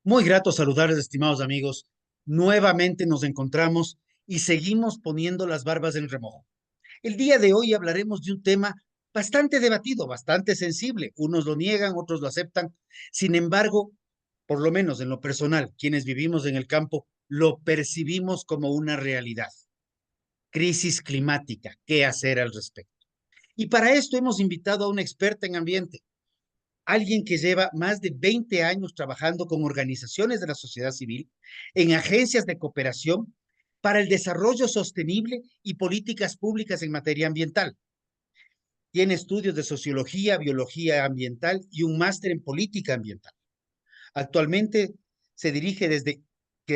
Muy grato saludarles, estimados amigos. Nuevamente nos encontramos y seguimos poniendo las barbas en remojo. El día de hoy hablaremos de un tema bastante debatido, bastante sensible. Unos lo niegan, otros lo aceptan. Sin embargo, por lo menos en lo personal, quienes vivimos en el campo, lo percibimos como una realidad. Crisis climática. ¿Qué hacer al respecto? Y para esto hemos invitado a una experta en ambiente, alguien que lleva más de 20 años trabajando con organizaciones de la sociedad civil, en agencias de cooperación para el desarrollo sostenible y políticas públicas en materia ambiental. Tiene estudios de sociología, biología ambiental y un máster en política ambiental. Actualmente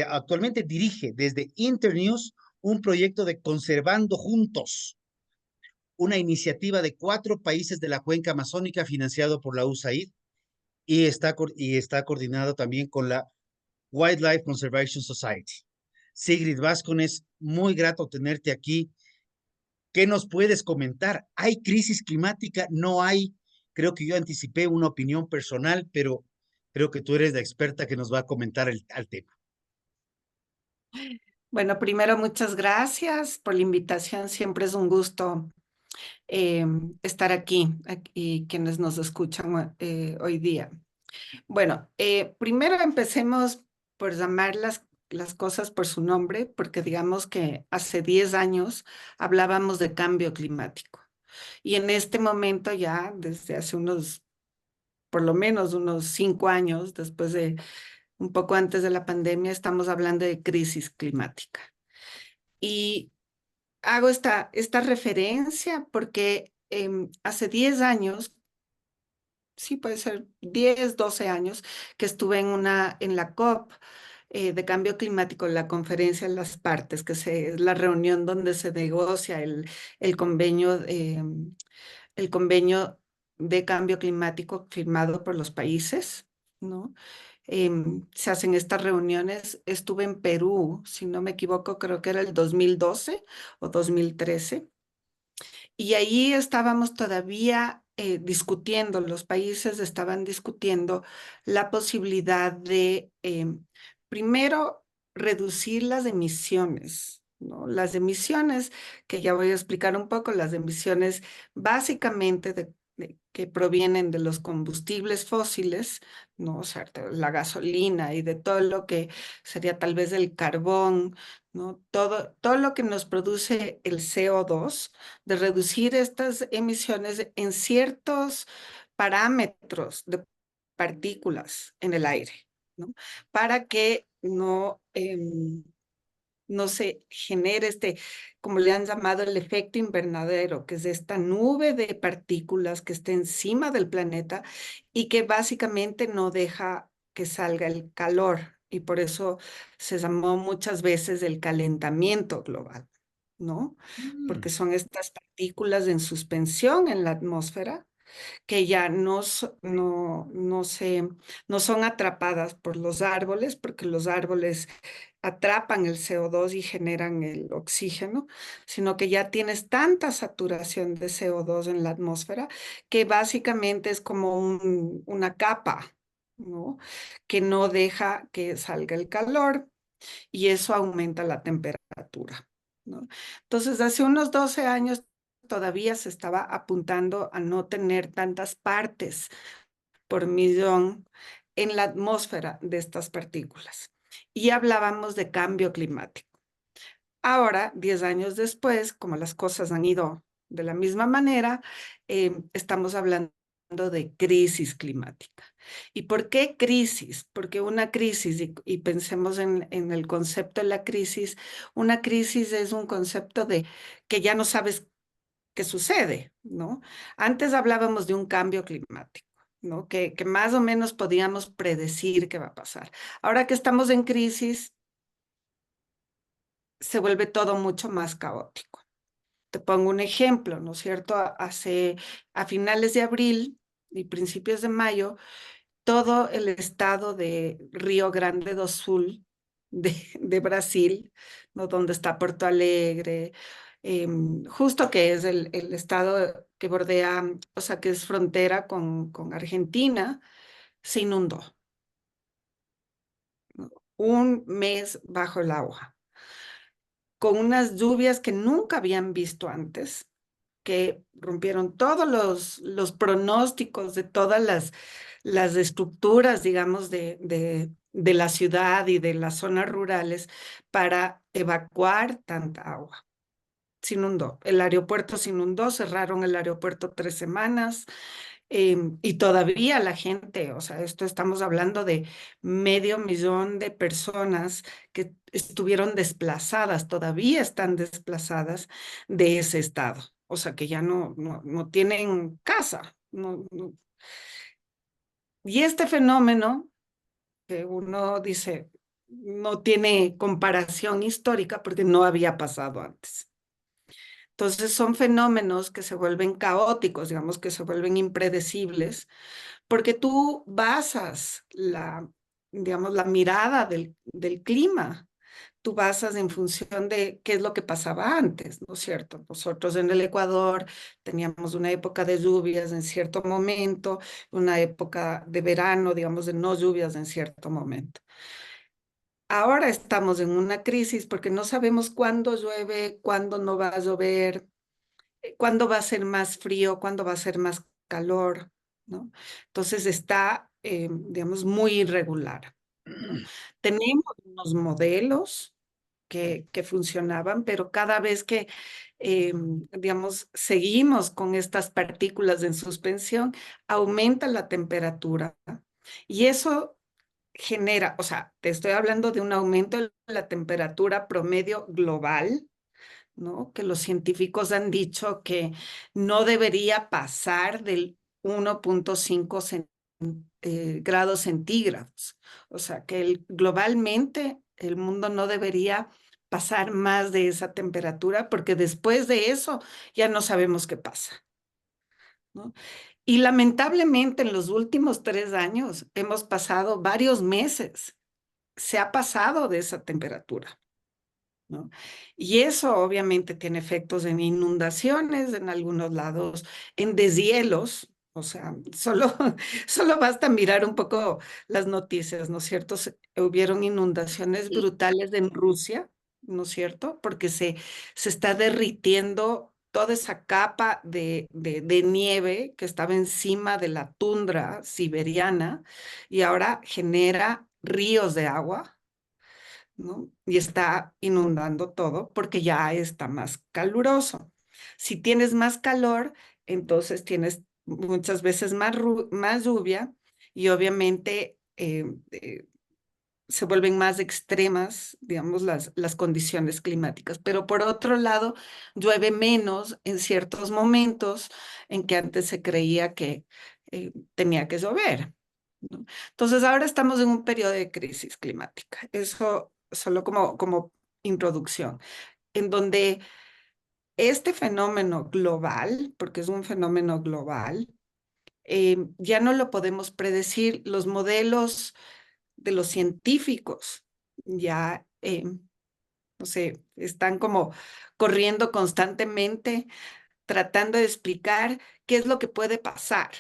actualmente dirige desde Internews un proyecto de Conservando Juntos, una iniciativa de 4 países de la cuenca amazónica financiado por la USAID y está coordinado también con la Wildlife Conservation Society. Sigrid Vázquez, muy grato tenerte aquí. ¿Qué nos puedes comentar? ¿Hay crisis climática? ¿No hay? Creo que yo anticipé una opinión personal, pero creo que tú eres la experta que nos va a comentar al tema. Bueno, primero, muchas gracias por la invitación. Siempre es un gusto estar aquí, quienes nos escuchan hoy día. Bueno, primero empecemos por llamar las cosas por su nombre, porque digamos que hace 10 años hablábamos de cambio climático. Y en este momento ya, desde hace por lo menos unos 5 años, después de un poco antes de la pandemia, estamos hablando de crisis climática. Y hago esta referencia porque hace 10 años, sí puede ser 10, 12 años, que estuve en la COP de cambio climático, la conferencia de las partes, es la reunión donde se negocia el convenio, el convenio de cambio climático firmado por los países, ¿no? Se hacen estas reuniones. Estuve en Perú, si no me equivoco, creo que era el 2012 o 2013, y ahí estábamos todavía discutiendo, los países estaban discutiendo la posibilidad de, primero, reducir las emisiones, ¿no? Las emisiones, que ya voy a explicar un poco, las emisiones básicamente que provienen de los combustibles fósiles, ¿no? O sea, de la gasolina y de todo lo que sería tal vez el carbón, ¿no? Todo lo que nos produce el CO2, de reducir estas emisiones en ciertos parámetros de partículas en el aire, ¿no? Para que no se genere como le han llamado, el efecto invernadero, que es esta nube de partículas que está encima del planeta y que básicamente no deja que salga el calor. Y por eso se llamó muchas veces el calentamiento global, ¿no? Porque Mm. son estas partículas en suspensión en la atmósfera que ya no son atrapadas por los árboles, porque los árboles atrapan el CO2 y generan el oxígeno, sino que ya tienes tanta saturación de CO2 en la atmósfera que básicamente es como una capa, ¿no? Que no deja que salga el calor y eso aumenta la temperatura, ¿no? Entonces, hace unos 12 años todavía se estaba apuntando a no tener tantas partes por millón en la atmósfera de estas partículas. Y hablábamos de cambio climático. Ahora, 10 años después, como las cosas han ido de la misma manera, estamos hablando de crisis climática. ¿Y por qué crisis? Porque una crisis, y pensemos en el concepto de la crisis, una crisis es un concepto de que ya no sabes qué sucede, ¿no? Antes hablábamos de un cambio climático, ¿no? Que más o menos podíamos predecir qué va a pasar. Ahora que estamos en crisis, se vuelve todo mucho más caótico. Te pongo un ejemplo, ¿no es cierto? A finales de abril y principios de mayo, todo el estado de Río Grande do Sul, de Brasil, ¿no? Donde está Porto Alegre, justo que es el estado que bordea, o sea, que es frontera con Argentina, se inundó. un mes bajo el agua, con unas lluvias que nunca habían visto antes, que rompieron todos los pronósticos de todas las estructuras, digamos, de la ciudad y de las zonas rurales para evacuar tanta agua. Se inundó, el aeropuerto se inundó, cerraron el aeropuerto 3 semanas, y todavía la gente, o sea, esto estamos hablando de 500.000 de personas que estuvieron desplazadas, todavía están desplazadas de ese estado, o sea, que ya no tienen casa. Y este fenómeno, que uno dice, no tiene comparación histórica porque no había pasado antes. Entonces son fenómenos que se vuelven caóticos, digamos, que se vuelven impredecibles, porque tú basas digamos, la mirada del clima, tú basas en función de qué es lo que pasaba antes, ¿no es cierto? Nosotros en el Ecuador teníamos una época de lluvias en cierto momento, una época de verano, digamos, de no lluvias en cierto momento. Ahora estamos en una crisis porque no sabemos cuándo llueve, cuándo no va a llover, cuándo va a ser más frío, cuándo va a ser más calor, ¿no? Entonces está, digamos, muy irregular, ¿no? Tenemos unos modelos que funcionaban, pero cada vez que, digamos, seguimos con estas partículas en suspensión, aumenta la temperatura y eso genera, o sea, te estoy hablando de un aumento de la temperatura promedio global, ¿no? Que los científicos han dicho que no debería pasar del 1,5 grados centígrados. O sea, que globalmente el mundo no debería pasar más de esa temperatura porque después de eso ya no sabemos qué pasa, ¿no? Y lamentablemente en los últimos 3 años hemos pasado varios meses, se ha pasado de esa temperatura, ¿no? Y eso obviamente tiene efectos en inundaciones en algunos lados, en deshielos, o sea, solo basta mirar un poco las noticias, ¿no es cierto? Hubieron inundaciones brutales en Rusia, ¿no es cierto? Porque se está derritiendo toda esa capa de nieve que estaba encima de la tundra siberiana y ahora genera ríos de agua, ¿no? Y está inundando todo porque ya está más caluroso. Si tienes más calor, entonces tienes muchas veces más lluvia y obviamente se vuelven más extremas, digamos, las condiciones climáticas. Pero por otro lado, llueve menos en ciertos momentos en que antes se creía que tenía que llover, ¿no? Entonces, ahora estamos en un periodo de crisis climática. Eso solo como introducción, en donde este fenómeno global, porque es un fenómeno global, ya no lo podemos predecir. Los modelos de los científicos ya, no sé, están como corriendo constantemente, tratando de explicar qué es lo que puede pasar.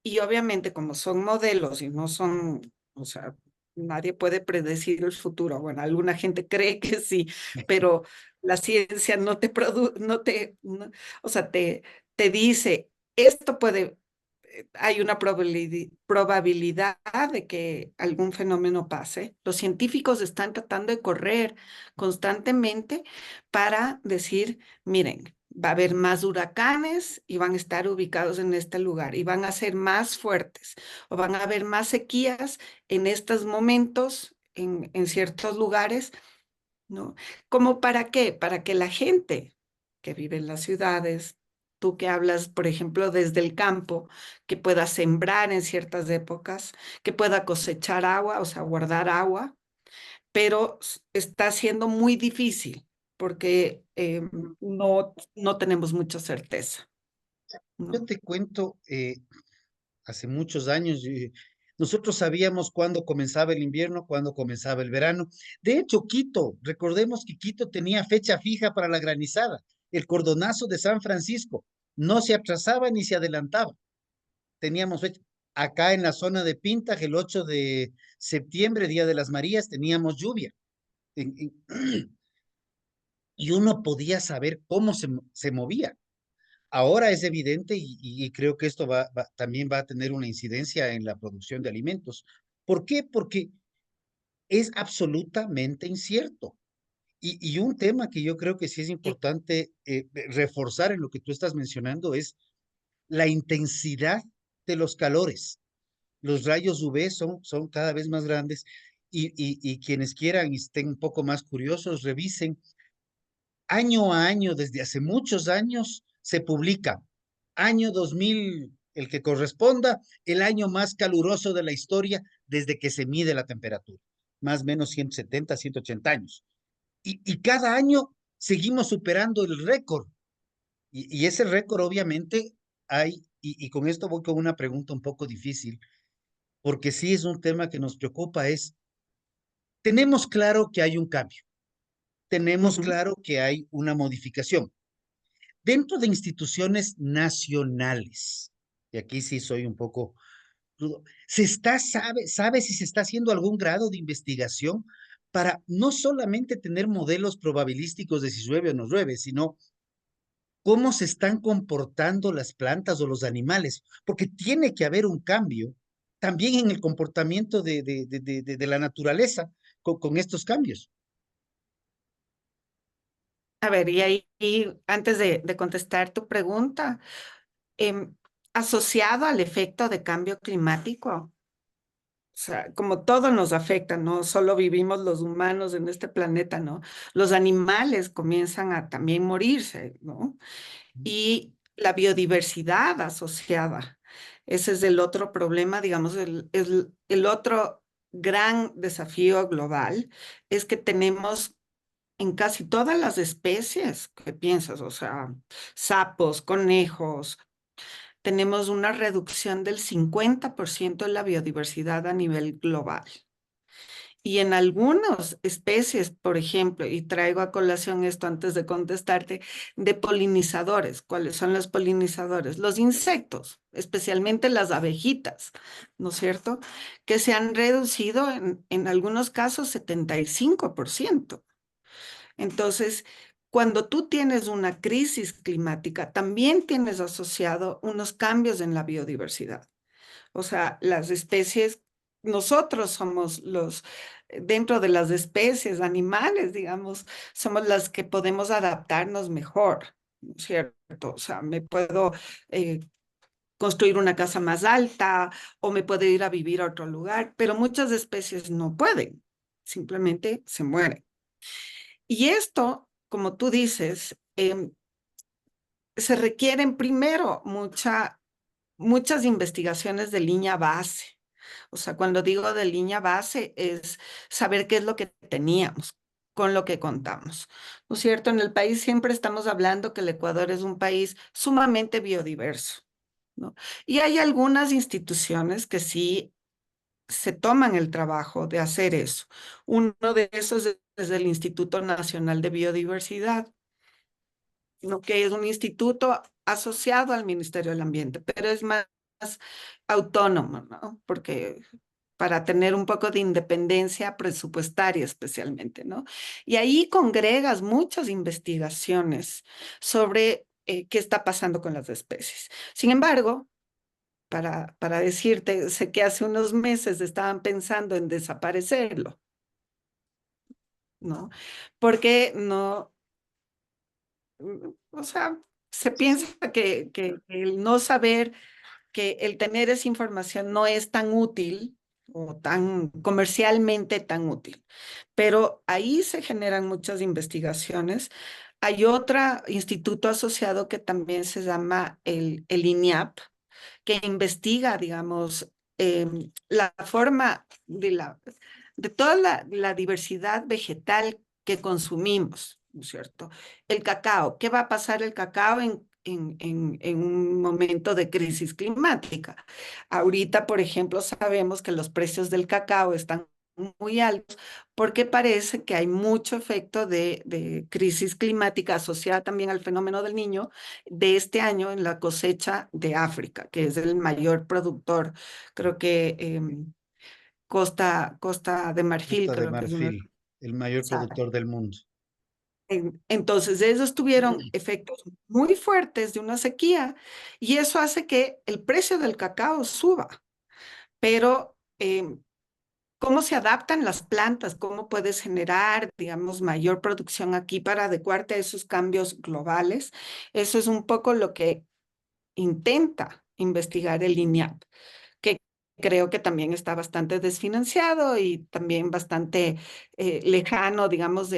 Y obviamente como son modelos y no son, o sea, nadie puede predecir el futuro. Bueno, alguna gente cree que sí, pero la ciencia no te produce, o sea, te dice, esto puede, hay una probabilidad de que algún fenómeno pase. Los científicos están tratando de correr constantemente para decir, miren, va a haber más huracanes y van a estar ubicados en este lugar y van a ser más fuertes o van a haber más sequías en estos momentos en ciertos lugares, ¿no? ¿Cómo para qué? Para que la gente que vive en las ciudades, tú que hablas, por ejemplo, desde el campo, que pueda sembrar en ciertas épocas, que pueda cosechar agua, o sea, guardar agua, pero está siendo muy difícil porque no tenemos mucha certeza, Yo ¿no? te cuento, hace muchos años, nosotros sabíamos cuándo comenzaba el invierno, cuándo comenzaba el verano. De hecho, Quito, recordemos que Quito tenía fecha fija para la granizada, el cordonazo de San Francisco, no se atrasaba ni se adelantaba, teníamos fecha. Acá en la zona de Pintaj, el 8 de septiembre, Día de las Marías, teníamos lluvia. En- en- y uno podía saber cómo se movía. Ahora es evidente y creo que esto también va a tener una incidencia en la producción de alimentos. ¿Por qué? Porque es absolutamente incierto. Y un tema que yo creo que sí es Sí. importante reforzar en lo que tú estás mencionando es la intensidad de los calores. Los rayos UV son cada vez más grandes y quienes quieran y estén un poco más curiosos, revisen año a año, desde hace muchos años, se publica año 2000, el que corresponda, el año más caluroso de la historia desde que se mide la temperatura, más o menos 170, 180 años. Y cada año seguimos superando el récord. Y ese récord obviamente hay, y con esto voy con una pregunta un poco difícil, porque sí es un tema que nos preocupa, es, tenemos claro que hay un cambio, tenemos Ujú. claro que hay una modificación, dentro de instituciones nacionales, y aquí sí soy un poco crudo, sabe si se está haciendo algún grado de investigación para no solamente tener modelos probabilísticos de si llueve o no llueve, sino cómo se están comportando las plantas o los animales, porque tiene que haber un cambio también en el comportamiento de la naturaleza con estos cambios. A ver, y ahí, y antes de contestar tu pregunta, em, asociado al efecto de cambio climático, o sea, como todo nos afecta, no solo vivimos los humanos en este planeta, ¿no? Los animales comienzan a también morirse, ¿no? Y la biodiversidad asociada. Ese es el otro problema, digamos, el otro gran desafío global es que tenemos en casi todas las especies que piensas, o sea, sapos, conejos, tenemos una reducción del 50% de la biodiversidad a nivel global. Y en algunas especies, por ejemplo, y traigo a colación esto antes de contestarte, de polinizadores. ¿Cuáles son los polinizadores? Los insectos, especialmente las abejitas, ¿no es cierto? Que se han reducido en algunos casos 75%. Entonces, cuando tú tienes una crisis climática, también tienes asociado unos cambios en la biodiversidad. O sea, las especies, nosotros somos dentro de las especies animales, digamos, somos las que podemos adaptarnos mejor, ¿no es cierto? O sea, me puedo construir una casa más alta o me puedo ir a vivir a otro lugar, pero muchas especies no pueden, simplemente se mueren. Y esto, como tú dices, se requieren primero muchas investigaciones de línea base. O sea, cuando digo de línea base es saber qué es lo que teníamos, con lo que contamos. ¿No es cierto? En el país siempre estamos hablando que el Ecuador es un país sumamente biodiverso, ¿no? Y hay algunas instituciones que sí se toman el trabajo de hacer eso. Uno de esos es el Instituto Nacional de Biodiversidad, ¿no? Que es un instituto asociado al Ministerio del Ambiente, pero es más autónomo, ¿no? Porque para tener un poco de independencia presupuestaria especialmente, ¿no? Y ahí congregas muchas investigaciones sobre qué está pasando con las especies. Sin embargo, para decirte, sé que hace unos meses estaban pensando en desaparecerlo, ¿no? Porque no, o sea, se piensa que el no saber, que el tener esa información no es tan útil o tan comercialmente tan útil. Pero ahí se generan muchas investigaciones. Hay otro instituto asociado que también se llama el INIAP, que investiga, digamos, la forma de toda la diversidad vegetal que consumimos, ¿no es cierto? El cacao, ¿qué va a pasar el cacao en un momento de crisis climática? Ahorita, por ejemplo, sabemos que los precios del cacao están muy altos, porque parece que hay mucho efecto de crisis climática asociada también al fenómeno del Niño de este año en la cosecha de África, que es el mayor productor. Creo que Costa de Marfil, Costa de creo que es uno. Marfil, el mayor productor del mundo. Entonces, esos tuvieron efectos muy fuertes de una sequía y eso hace que el precio del cacao suba. Pero, ¿cómo se adaptan las plantas? ¿Cómo puedes generar, digamos, mayor producción aquí para adecuarte a esos cambios globales? Eso es un poco lo que intenta investigar el INIAP, que creo que también está bastante desfinanciado y también bastante lejano, digamos,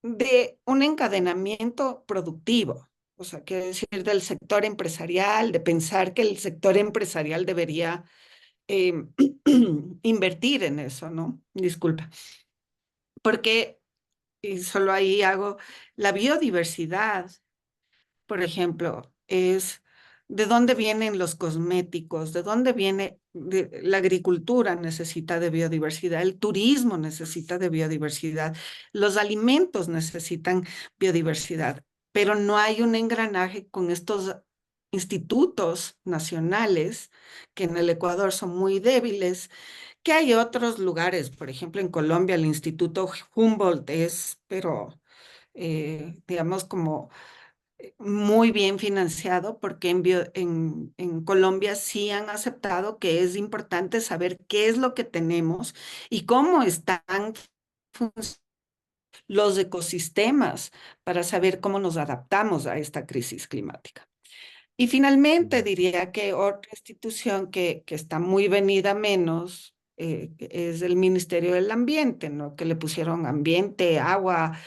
de un encadenamiento productivo. O sea, quiero decir, del sector empresarial, de pensar que el sector empresarial debería eh, invertir en eso, ¿no? Disculpa. Porque, y solo ahí hago, la biodiversidad, por ejemplo, es de dónde vienen los cosméticos, de dónde viene la agricultura necesita de biodiversidad, el turismo necesita de biodiversidad, los alimentos necesitan biodiversidad, pero no hay un engranaje con estos institutos nacionales que en el Ecuador son muy débiles, que hay otros lugares, por ejemplo, en Colombia el Instituto Humboldt es, pero digamos como muy bien financiado porque en Colombia sí han aceptado que es importante saber qué es lo que tenemos y cómo están los ecosistemas para saber cómo nos adaptamos a esta crisis climática. Y finalmente Ya. diría que otra institución que está muy venida menos es el Ministerio del Ambiente, ¿no? Que le pusieron ambiente, agua,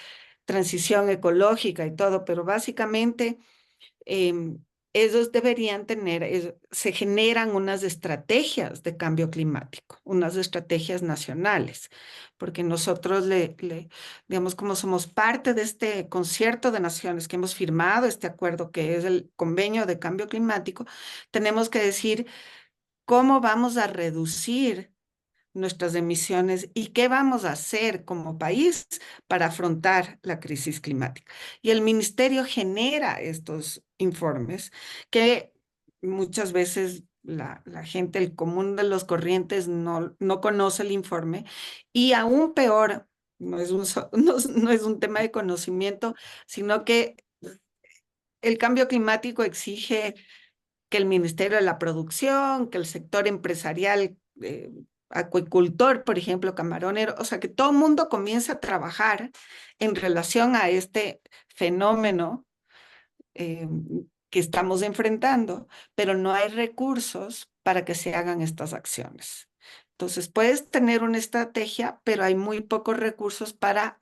transición ecológica y todo, pero básicamente em, ellos deberían tener, se generan unas estrategias de cambio climático, unas estrategias nacionales, porque nosotros digamos, como somos parte de este concierto de naciones que hemos firmado este acuerdo que es el convenio de cambio climático, tenemos que decir cómo vamos a reducir nuestras emisiones y qué vamos a hacer como país para afrontar la crisis climática. Y el ministerio genera estos informes que muchas veces la gente, el común de los corrientes no conoce el informe y aún peor, no es un tema de conocimiento, sino que el cambio climático exige que el Ministerio de la Producción, que el sector empresarial, acuicultor, por ejemplo, camaronero, o sea, que todo el mundo comience a trabajar en relación a este fenómeno eh, que estamos enfrentando, pero no hay recursos para que se hagan estas acciones. Entonces, puedes tener una estrategia, pero hay muy pocos recursos para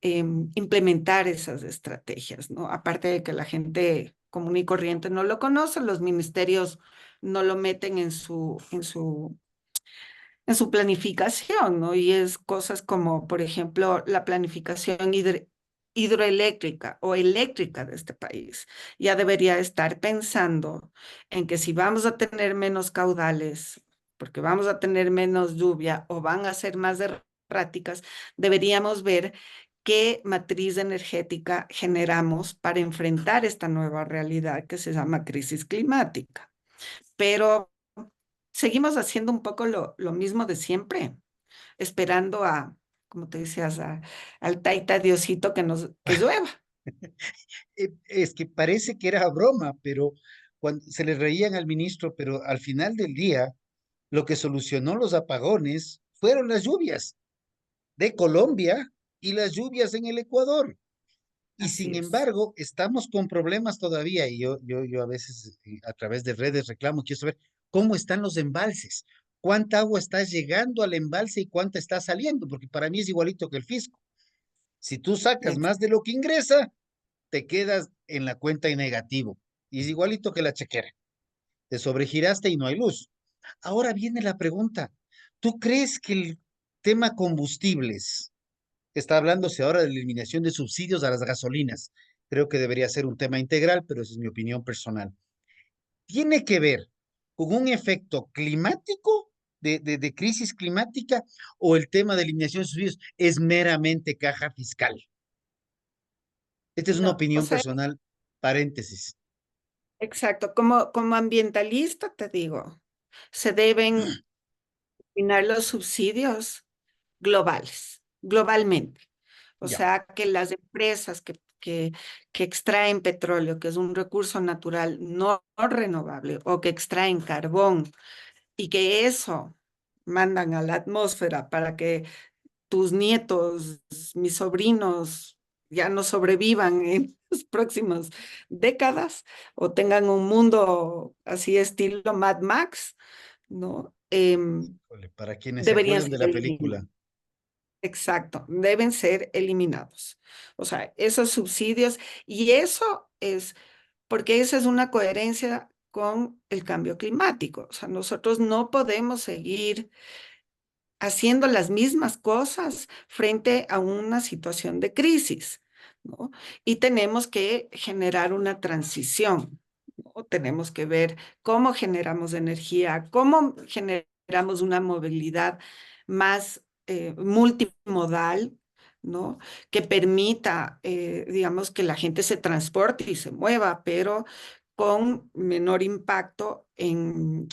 implementar esas estrategias, ¿no? Aparte de que la gente común y corriente no lo conoce, los ministerios no lo meten en su planificación, ¿no? Y es cosas como, por ejemplo, la planificación hidroeléctrica o eléctrica de este país. Ya debería estar pensando en que si vamos a tener menos caudales, porque vamos a tener menos lluvia o van a ser más erráticas, deberíamos ver qué matriz energética generamos para enfrentar esta nueva realidad que se llama crisis climática. Pero seguimos haciendo un poco lo mismo de siempre, esperando como te decías, al taita Diosito que llueva. Es que parece que era broma, pero cuando se le reían al ministro, pero al final del día, lo que solucionó los apagones fueron las lluvias de Colombia y las lluvias en el Ecuador. Y sin Así es. embargo, estamos con problemas todavía. Y yo a veces a través de redes reclamo, quiero saber cómo están los embalses, cuánta agua está llegando al embalse y cuánta está saliendo, porque para mí es igualito que el fisco. Si tú sacas Ex- más de lo que ingresa, te quedas en la cuenta en negativo. Y es igualito que la chequera. Te sobregiraste y no hay luz. Ahora viene la pregunta. ¿Tú crees que el tema combustibles, está hablándose ahora de eliminación de subsidios a las gasolinas? Creo que debería ser un tema integral, pero esa es mi opinión personal. ¿Tiene que ver con un efecto climático de crisis climática o el tema de eliminación de subsidios es meramente caja fiscal? Esta es una No, o opinión sea, personal, paréntesis. exacto. Como ambientalista te digo, se deben eliminar los subsidios globales, globalmente. O Ya, sea, que las empresas que extraen petróleo, que es un recurso natural no renovable, o que extraen carbón, y que eso mandan a la atmósfera para que tus nietos, mis sobrinos, ya no sobrevivan en las próximas décadas o tengan un mundo así estilo Mad Max, ¿no? híjole, para quienes se Deberían acuerdan ser de la película. eliminados. Exacto, deben ser eliminados. O sea, esos subsidios, y eso es porque esa es una coherencia con el cambio climático. O sea, nosotros no podemos seguir haciendo las mismas cosas frente a una situación de crisis, ¿no? Y tenemos que generar una transición, ¿no? Tenemos que ver cómo generamos energía, cómo generamos una movilidad más multimodal, ¿no? Que permita, digamos, que la gente se transporte y se mueva, pero con menor impacto en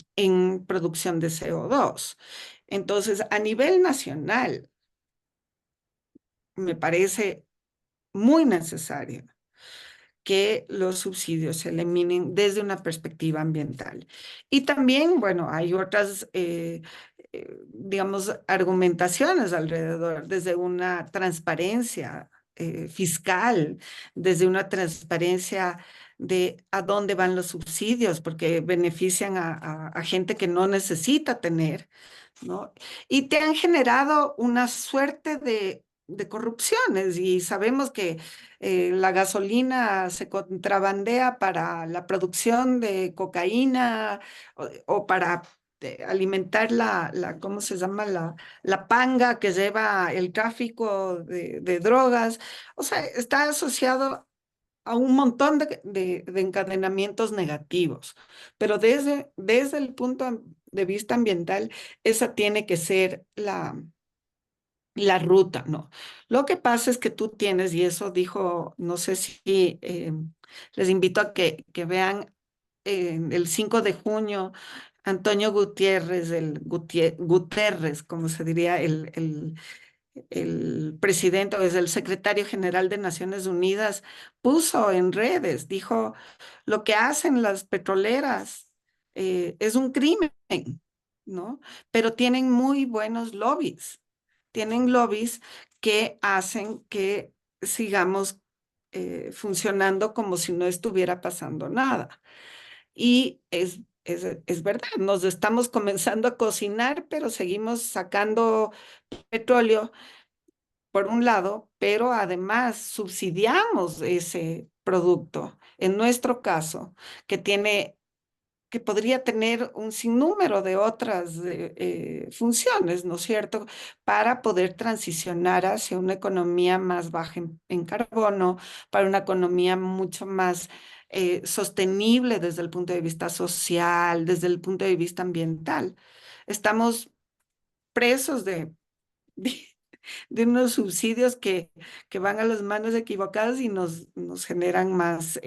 producción de CO2. Entonces, a nivel nacional, me parece muy necesario que los subsidios se eliminen desde una perspectiva ambiental. Y también, bueno, hay otras, digamos, argumentaciones alrededor, desde una transparencia fiscal, desde una transparencia de a dónde van los subsidios, porque benefician a gente que no necesita tener, ¿no? Y te han generado una suerte de corrupciones y sabemos que la gasolina se contrabandea para la producción de cocaína o para alimentar ¿cómo se llama? La panga que lleva el tráfico de drogas. O sea, está asociado a un montón de encadenamientos negativos, pero desde el punto de vista ambiental, esa tiene que ser la ruta, ¿no? Lo que pasa es que tú tienes, y eso dijo, no sé si les invito a que vean el 5 de junio, Antonio Gutiérrez, Guterres, como se diría, el presidente o es el secretario general de Naciones Unidas, puso en redes, dijo, lo que hacen las petroleras es un crimen, ¿no? Pero tienen muy buenos lobbies, tienen lobbies que hacen que sigamos funcionando como si no estuviera pasando nada. Y es verdad, nos estamos comenzando a cocinar, pero seguimos sacando petróleo por un lado, pero además subsidiamos ese producto. En nuestro caso, que tiene, que podría tener un sinnúmero de otras funciones, ¿no es cierto? Para poder transicionar hacia una economía más baja en carbono, para una economía mucho más sostenible desde el punto de vista social, desde el punto de vista ambiental. Estamos presos de de unos subsidios que van a las manos equivocadas y nos generan más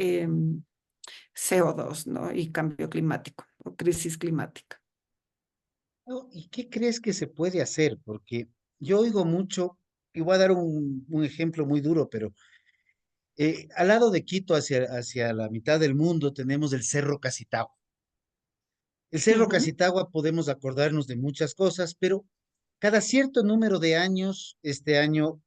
CO2, ¿no? Y cambio climático o crisis climática. No, ¿y qué crees que se puede hacer? Porque yo oigo mucho, y voy a dar un ejemplo muy duro, pero al lado de Quito, hacia la mitad del mundo, tenemos el Cerro Casitagua. El Cerro Ujú. Casitagua podemos acordarnos de muchas cosas, pero cada cierto número de años, este año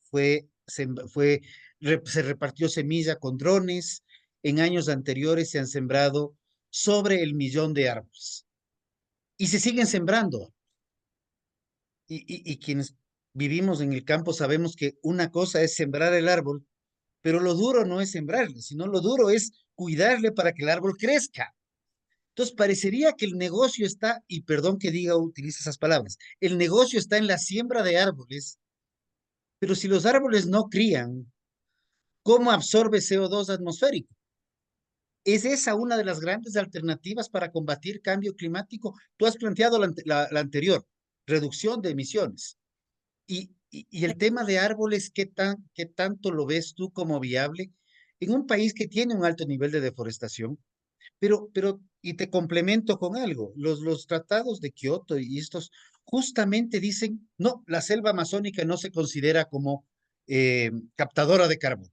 se repartió semilla con drones, en años anteriores se han sembrado sobre el millón de árboles y se siguen sembrando. Y quienes vivimos en el campo sabemos que una cosa es sembrar el árbol, pero lo duro no es sembrarle, sino lo duro es cuidarle para que el árbol crezca. Entonces, parecería que el negocio está, y perdón que diga, utilice esas palabras, el negocio está en la siembra de árboles, pero si los árboles no crían, ¿cómo absorbe CO2 atmosférico? ¿Es esa una de las grandes alternativas para combatir cambio climático? Tú has planteado la anterior. reducción de emisiones. Y el tema de árboles, ¿qué tanto lo ves tú como viable en un país que tiene un alto nivel de deforestación? Y te complemento con algo, los tratados de Kioto y estos justamente dicen, no, la selva amazónica no se considera como captadora de carbono,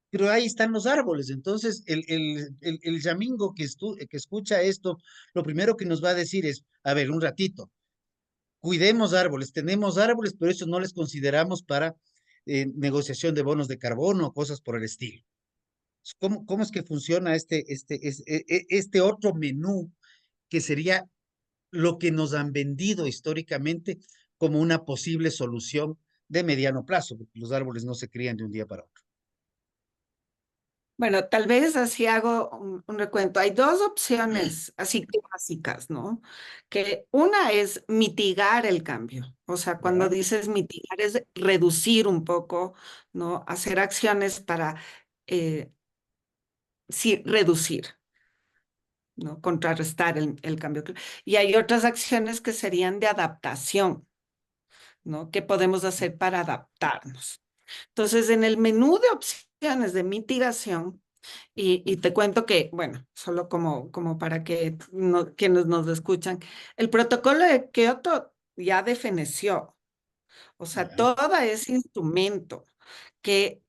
pero ahí están los árboles. Entonces, el yamingo que escucha esto, lo primero que nos va a decir es, a ver, un ratito, cuidemos árboles, tenemos árboles, pero eso no les consideramos para negociación de bonos de carbono o cosas por el estilo. ¿Cómo es que funciona este otro menú que sería lo que nos han vendido históricamente como una posible solución de mediano plazo? Porque los árboles no se crían de un día para otro. Bueno, tal vez así hago un recuento. Hay dos opciones así clásicas, ¿no? Que una es mitigar el cambio. O sea, cuando ¿Ya? dices mitigar es reducir un poco, ¿no? Hacer acciones para, sí, reducir, ¿no? Contrarrestar el cambio. Y hay otras acciones que serían de adaptación, ¿no? ¿Qué podemos hacer para adaptarnos? Entonces, en el menú de opciones de mitigación, y te cuento que, bueno, solo como para que quienes nos escuchan, el protocolo de Kioto ya defeneció, o sea, ¿Ya? todo ese instrumento que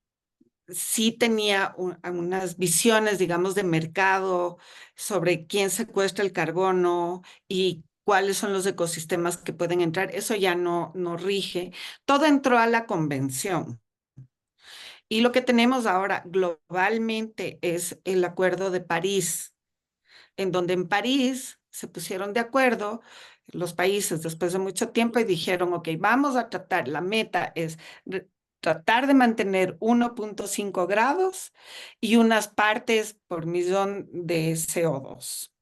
sí tenía unas visiones, digamos, de mercado sobre quién secuestra el carbono y cuáles son los ecosistemas que pueden entrar, eso ya no rige. Todo entró a la convención. Y lo que tenemos ahora globalmente es el Acuerdo de París, en donde en París se pusieron de acuerdo los países después de mucho tiempo y dijeron, ok, vamos a tratar, la meta es tratar de mantener 1,5 grados y unas partes por millón de CO2.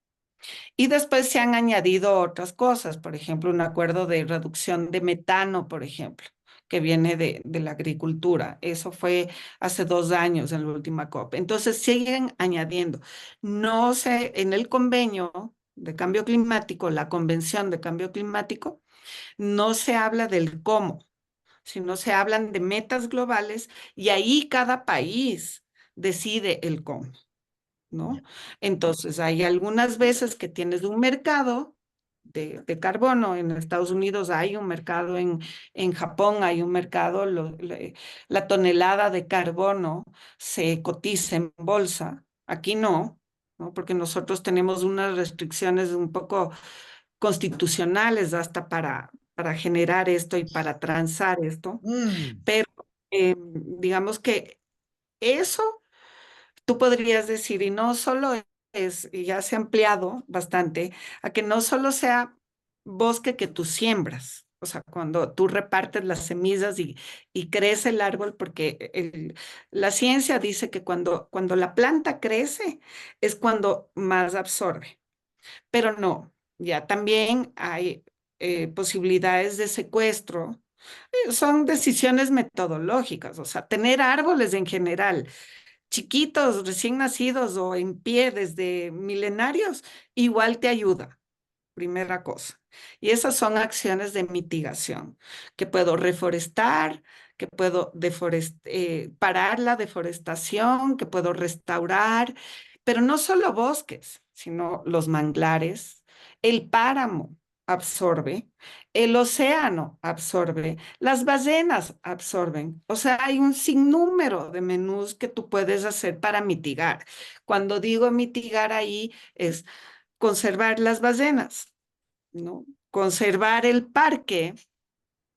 Y después se han añadido otras cosas, por ejemplo, un acuerdo de reducción de metano, por ejemplo, que viene de la agricultura. Eso fue hace 2 años en la última COP. Entonces siguen añadiendo. No sé, en el convenio de cambio climático, la Convención de Cambio Climático, no se habla del cómo, sino se hablan de metas globales y ahí cada país decide el cómo. ¿No? Ya. Entonces, hay algunas veces que tienes un mercado de carbono. En Estados Unidos hay un mercado, en Japón hay un mercado, la tonelada de carbono se cotiza en bolsa. Aquí no, ¿no? Porque nosotros tenemos unas restricciones un poco constitucionales hasta para generar esto y para transar esto. Mm, Pero digamos que eso tú podrías decir, y no solo es, y ya se ha ampliado bastante, a que no solo sea bosque que tú siembras, o sea, cuando tú repartes las semillas y crece el árbol, porque la ciencia dice que cuando la planta crece es cuando más absorbe, pero no, ya también hay posibilidades de secuestro. Son decisiones metodológicas, o sea, tener árboles en general chiquitos, recién nacidos o en pie desde milenarios, igual te ayuda, primera cosa. Y esas son acciones de mitigación, que puedo reforestar, que puedo parar la deforestación, que puedo restaurar, pero no solo bosques, sino los manglares, el páramo absorbe, el océano absorbe, las ballenas absorben. O sea, hay un sinnúmero de menús que tú puedes hacer para mitigar. Cuando digo mitigar ahí es conservar las ballenas, ¿no? Conservar el parque,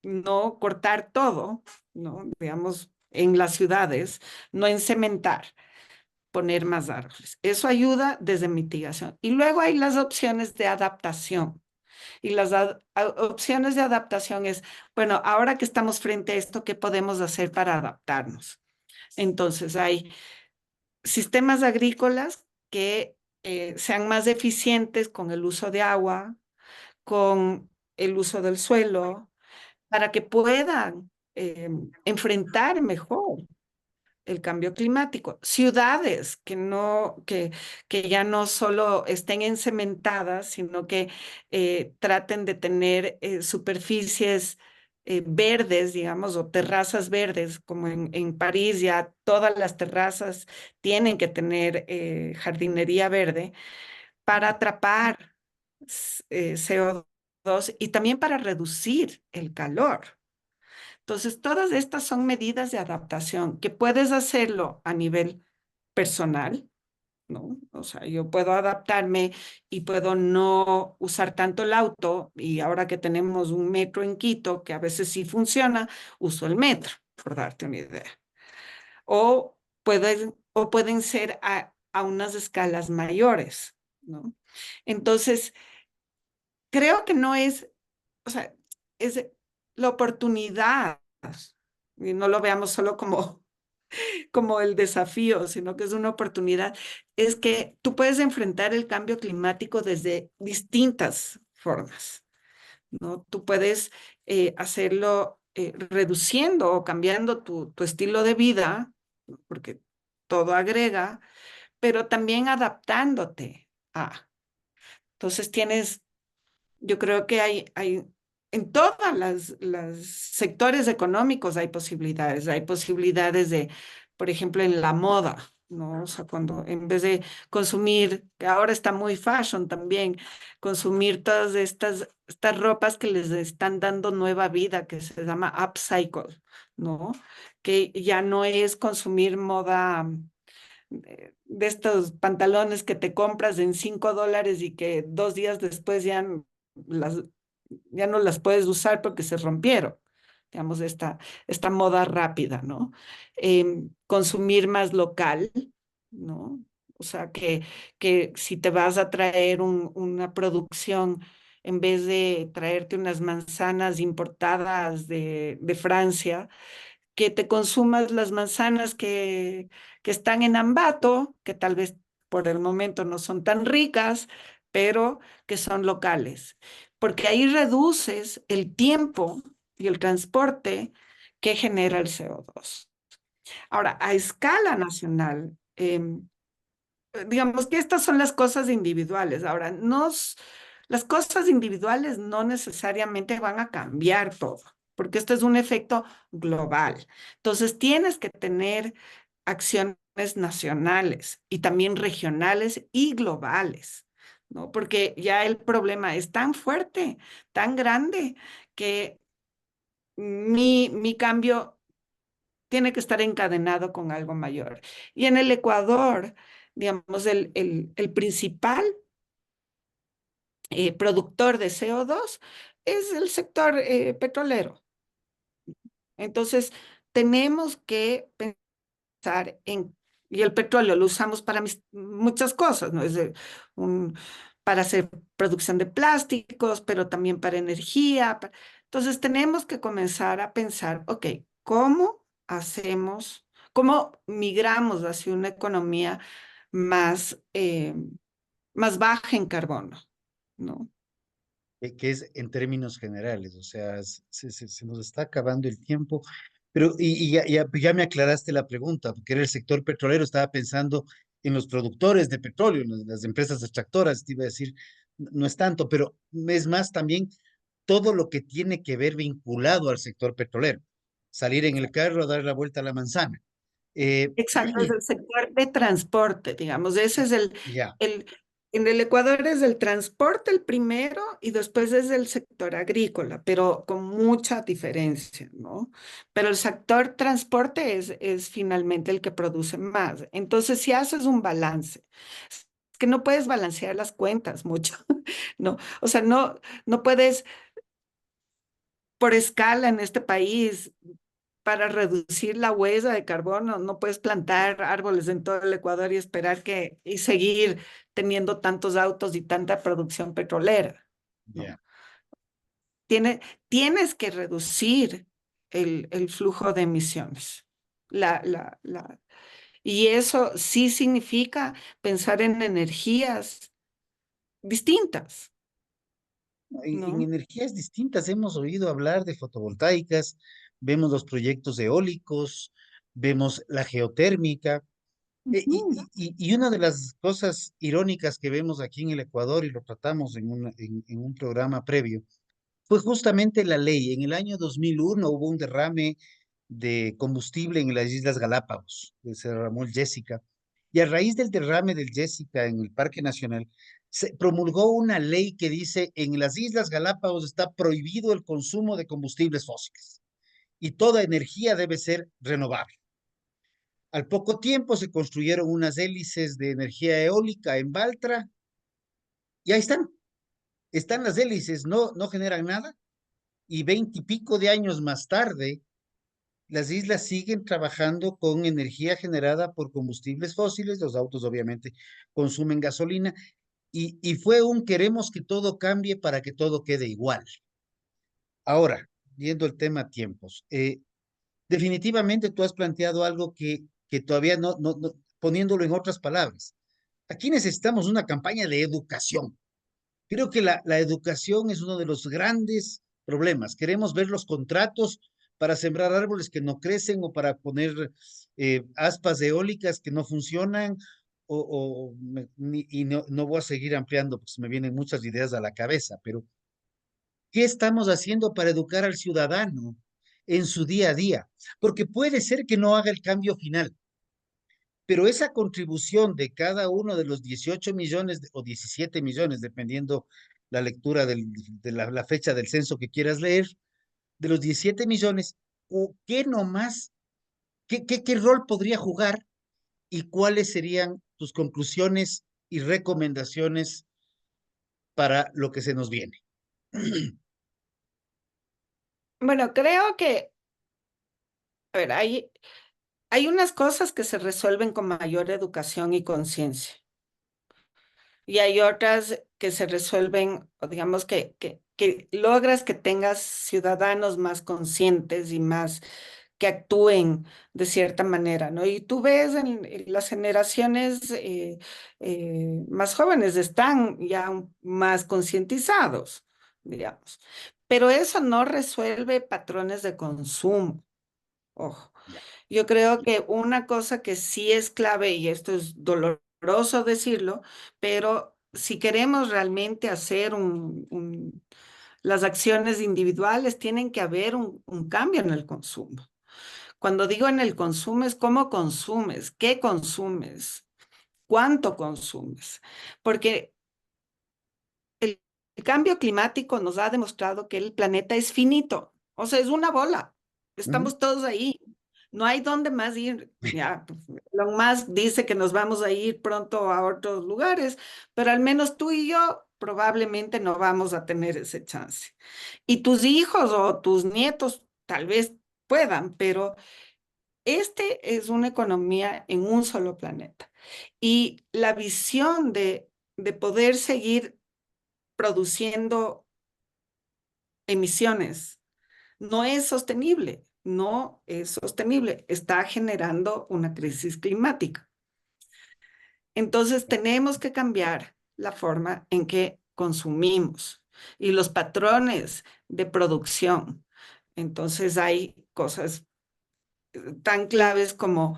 no cortar todo, ¿no? Digamos, en las ciudades, no encementar, poner más árboles. Eso ayuda desde mitigación. Y luego hay las opciones de adaptación. Y las opciones de adaptación es, bueno, ahora que estamos frente a esto, ¿qué podemos hacer para adaptarnos? Entonces, hay sistemas agrícolas que sean más eficientes con el uso de agua, con el uso del suelo, para que puedan enfrentar mejor el cambio climático. Ciudades que ya no solo estén encementadas, sino que traten de tener superficies verdes, digamos, o terrazas verdes, como en París ya todas las terrazas tienen que tener jardinería verde para atrapar CO2 y también para reducir el calor. Entonces, todas estas son medidas de adaptación que puedes hacerlo a nivel personal, ¿no? O sea, yo puedo adaptarme y puedo no usar tanto el auto y ahora que tenemos un metro en Quito, que a veces sí funciona, uso el metro, por darte una idea. O pueden ser a unas escalas mayores, ¿no? Entonces, creo que no es, o sea, es la oportunidad, y no lo veamos solo como el desafío, sino que es una oportunidad, es que tú puedes enfrentar el cambio climático desde distintas formas, ¿no? Tú puedes hacerlo reduciendo o cambiando tu estilo de vida, ¿no? Porque todo agrega, pero también adaptándote a. Entonces yo creo que hay en todas las sectores económicos hay posibilidades de, por ejemplo, en la moda, ¿no? O sea, cuando en vez de consumir, que ahora está muy fashion también, consumir todas estas ropas que les están dando nueva vida, que se llama upcycle, ¿no? Que ya no es consumir moda de estos pantalones que te compras en $5 y que 2 días después las, ya no las puedes usar porque se rompieron. Digamos, esta moda rápida, ¿no? Consumir más local, ¿no? O sea, que si te vas a traer una producción, en vez de traerte unas manzanas importadas de Francia, que te consumas las manzanas que están en Ambato, que tal vez por el momento no son tan ricas, pero que son locales, porque ahí reduces el tiempo y el transporte que genera el CO2. Ahora, a escala nacional, digamos que estas son las cosas individuales. Ahora, las cosas individuales no necesariamente van a cambiar todo, porque esto es un efecto global. Entonces, tienes que tener acciones nacionales y también regionales y globales, ¿no? Porque ya el problema es tan fuerte, tan grande, que mi cambio tiene que estar encadenado con algo mayor. Y en el Ecuador, digamos, el principal productor de CO2 es el sector petrolero. Entonces, tenemos que pensar y el petróleo lo usamos para muchas cosas, ¿no? Para hacer producción de plásticos, pero también para energía. Entonces, tenemos que comenzar a pensar, ok, ¿cómo hacemos, cómo migramos hacia una economía más, más baja en carbono, ¿no? Que es en términos generales, o sea, se nos está acabando el tiempo, pero ya me aclaraste la pregunta, porque era el sector petrolero, estaba pensando en los productores de petróleo, en las empresas extractoras, te iba a decir, no es tanto, pero es más también todo lo que tiene que ver vinculado al sector petrolero, salir en el carro a dar la vuelta a la manzana. Eh, Exacto, es el sector de transporte, digamos. Ese es ya, el, en el Ecuador es el transporte el primero y después es el sector agrícola, pero con mucha diferencia, ¿no? Pero el sector transporte es finalmente el que produce más. Entonces, si haces un balance, es que no puedes balancear las cuentas mucho, ¿no? O sea, no puedes por escala en este país para reducir la huella de carbono. No puedes plantar árboles en todo el Ecuador y esperar y seguir teniendo tantos autos y tanta producción petrolera, ¿no? ya. Tiene, tienes que reducir el flujo de emisiones. Y eso sí significa pensar en energías distintas, En ¿no? energías distintas hemos oído hablar de fotovoltaicas, vemos los proyectos eólicos, vemos la geotérmica. Ujú. Y una de las cosas irónicas que vemos aquí en el Ecuador, y lo tratamos en un programa previo, fue justamente la ley. En el año 2001 hubo un derrame de combustible en las Islas Galápagos, que se derramó el Jessica. Y a raíz del derrame del Jessica en el Parque Nacional, se promulgó una ley que dice, en las Islas Galápagos está prohibido el consumo de combustibles fósiles y toda energía debe ser renovable. Al poco tiempo se construyeron unas hélices de energía eólica en Baltra y ahí están las hélices, no generan nada y 20 y pico de años más tarde, las islas siguen trabajando con energía generada por combustibles fósiles, los autos obviamente consumen gasolina y fue un queremos que todo cambie para que todo quede igual. Ahora, viendo el tema tiempos, definitivamente tú has planteado algo que todavía poniéndolo en otras palabras. Aquí necesitamos una campaña de educación. Creo que la educación es uno de los grandes problemas. Queremos ver los contratos para sembrar árboles que no crecen o para poner aspas eólicas que no funcionan y no voy a seguir ampliando porque se me vienen muchas ideas a la cabeza, pero ¿qué estamos haciendo para educar al ciudadano en su día a día? Porque puede ser que no haga el cambio final, pero esa contribución de cada uno de los 18 millones o 17 millones, dependiendo la lectura de la fecha del censo que quieras leer, de los 17 millones, o ¿qué nomás, qué rol podría jugar y cuáles serían tus conclusiones y recomendaciones para lo que se nos viene? Bueno, creo que, a ver, hay unas cosas que se resuelven con mayor educación y conciencia. Y hay otras que se resuelven, o digamos que logras que tengas ciudadanos más conscientes y más que actúen de cierta manera, ¿no? Y tú ves en las generaciones más jóvenes están ya más concientizados, digamos. Pero eso no resuelve patrones de consumo. Ojo, Ya. yo creo que una cosa que sí es clave, y esto es doloroso decirlo, pero si queremos realmente hacer las acciones individuales, tienen que haber un cambio en el consumo. Cuando digo en el consumo es cómo consumes, qué consumes, cuánto consumes, porque el cambio climático nos ha demostrado que el planeta es finito, o sea, es una bola, Ujú. estamos todos ahí, no hay dónde más ir. Ya, pues, Elon Musk dice que nos vamos a ir pronto a otros lugares, pero al menos tú y yo probablemente no vamos a tener ese chance. Y tus hijos o tus nietos tal vez puedan, pero este es una economía en un solo planeta. Y la visión de poder seguir produciendo emisiones no es sostenible, no es sostenible, está generando una crisis climática. Entonces tenemos que cambiar la forma en que consumimos y los patrones de producción. Entonces hay cosas tan claves como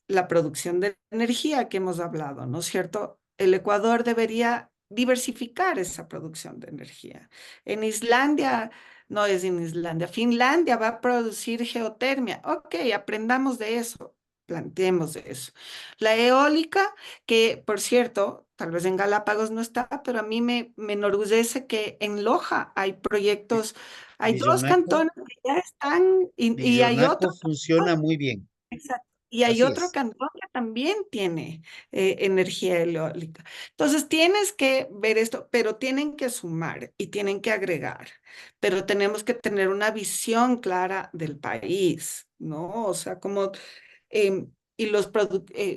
la producción de energía que hemos hablado, ¿no es cierto? El Ecuador debería diversificar esa producción de energía. En Islandia, no es en Islandia, Finlandia va a producir geotermia. Ok, aprendamos de eso, planteemos de eso. La eólica, que por cierto, tal vez en Galápagos no está, pero a mí me enorgullece que en Loja hay proyectos, hay dos Villonaco, cantones que ya están y hay Villonaco otro. funciona muy bien. Exacto. Y hay Así otro es. cantón que también tiene energía eólica. Entonces tienes que ver esto, pero tienen que sumar y tienen que agregar. Pero tenemos que tener una visión clara del país, ¿no? O sea, como, y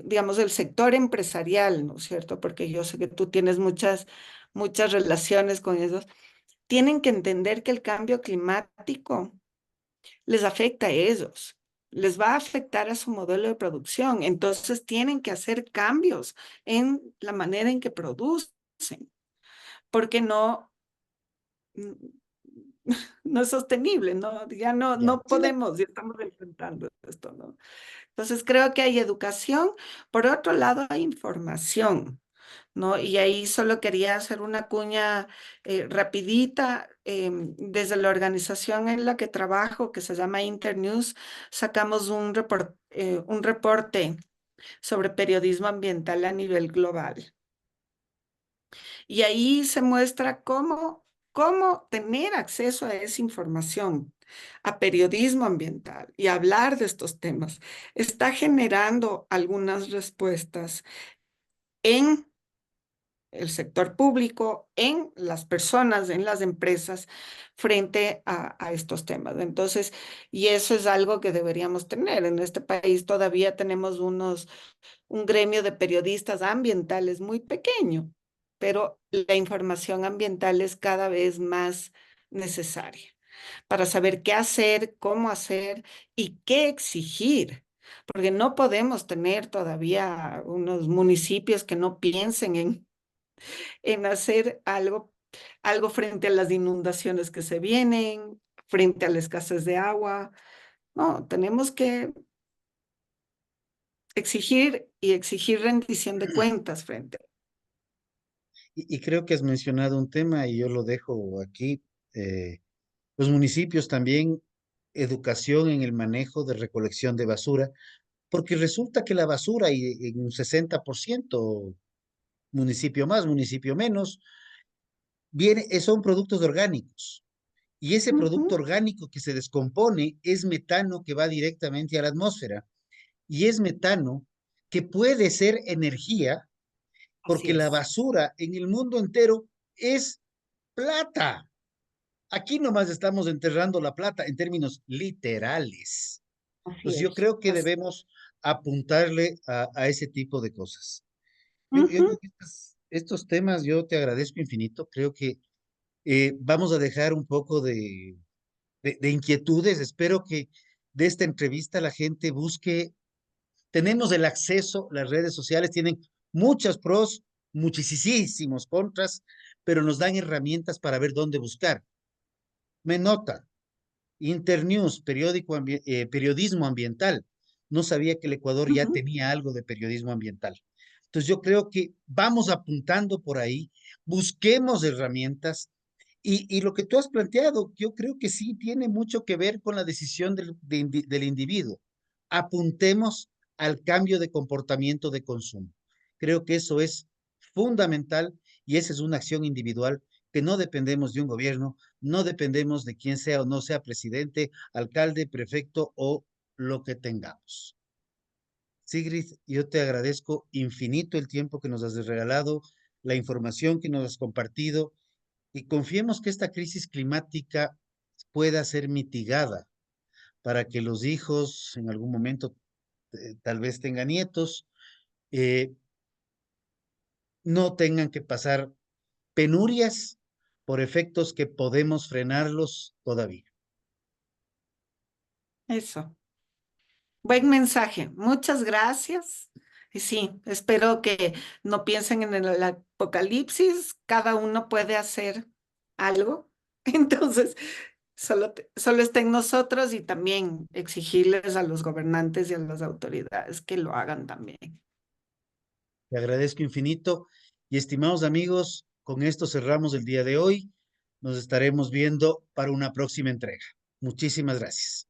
digamos, el sector empresarial, ¿no es cierto? Porque yo sé que tú tienes muchas relaciones con ellos. Tienen que entender que el cambio climático les afecta a ellos, les va a afectar a su modelo de producción. Entonces tienen que hacer cambios en la manera en que producen, porque no, no es sostenible, ¿no? Ya no, Ya. no podemos, ya estamos enfrentando esto, ¿no? Entonces creo que hay educación, por otro lado hay información, ¿no? Y ahí solo quería hacer una cuña rapidita. Desde la organización en la que trabajo, que se llama Internews, sacamos un reporte sobre periodismo ambiental a nivel global. Y ahí se muestra cómo tener acceso a esa información, a periodismo ambiental y hablar de estos temas, está generando algunas respuestas en el sector público, en las personas, en las empresas, frente a estos temas. Entonces, y eso es algo que deberíamos tener. En este país todavía tenemos un gremio de periodistas ambientales muy pequeño, pero la información ambiental es cada vez más necesaria para saber qué hacer, cómo hacer y qué exigir. Porque no podemos tener todavía unos municipios que no piensen en hacer algo frente a las inundaciones que se vienen, frente a la escasez de agua. No, tenemos que exigir y exigir rendición de cuentas frente. Y creo que has mencionado un tema y yo lo dejo aquí. eh, los municipios también, educación en el manejo de recolección de basura, porque resulta que la basura, y en un 60%, municipio más, municipio menos, son productos orgánicos. Y ese producto Ujú, orgánico que se descompone es metano que va directamente a la atmósfera. Y es metano que puede ser energía, así porque la es, basura en el mundo entero es plata. Aquí nomás estamos enterrando la plata en términos literales. así Entonces yo es. creo que debemos apuntarle a ese tipo de cosas. Yo creo Ujú, que estos temas yo te agradezco infinito. Creo que vamos a dejar un poco de inquietudes. Espero que de esta entrevista la gente busque. Tenemos el acceso, las redes sociales tienen muchos pros, muchísimos contras, pero nos dan herramientas para ver dónde buscar. Me nota, Internews, periodismo ambiental. No sabía que el Ecuador ya ujú. tenía algo de periodismo ambiental. Entonces yo creo que vamos apuntando por ahí, busquemos herramientas y lo que tú has planteado, yo creo que sí tiene mucho que ver con la decisión del individuo. Apuntemos al cambio de comportamiento de consumo. Creo que eso es fundamental y esa es una acción individual que no dependemos de un gobierno, no dependemos de quién sea o no sea presidente, alcalde, prefecto o lo que tengamos. Sigrid, yo te agradezco infinito el tiempo que nos has regalado, la información que nos has compartido y confiemos que esta crisis climática pueda ser mitigada para que los hijos en algún momento tal vez tengan nietos, eh, no tengan que pasar penurias por efectos que podemos frenarlos todavía. Eso. Buen mensaje. Muchas gracias. Y sí, espero que no piensen en el apocalipsis. Cada uno puede hacer algo. Entonces, solo está en nosotros y también exigirles a los gobernantes y a las autoridades que lo hagan también. Te agradezco infinito y estimados amigos, con esto cerramos el día de hoy. Nos estaremos viendo para una próxima entrega. Muchísimas gracias.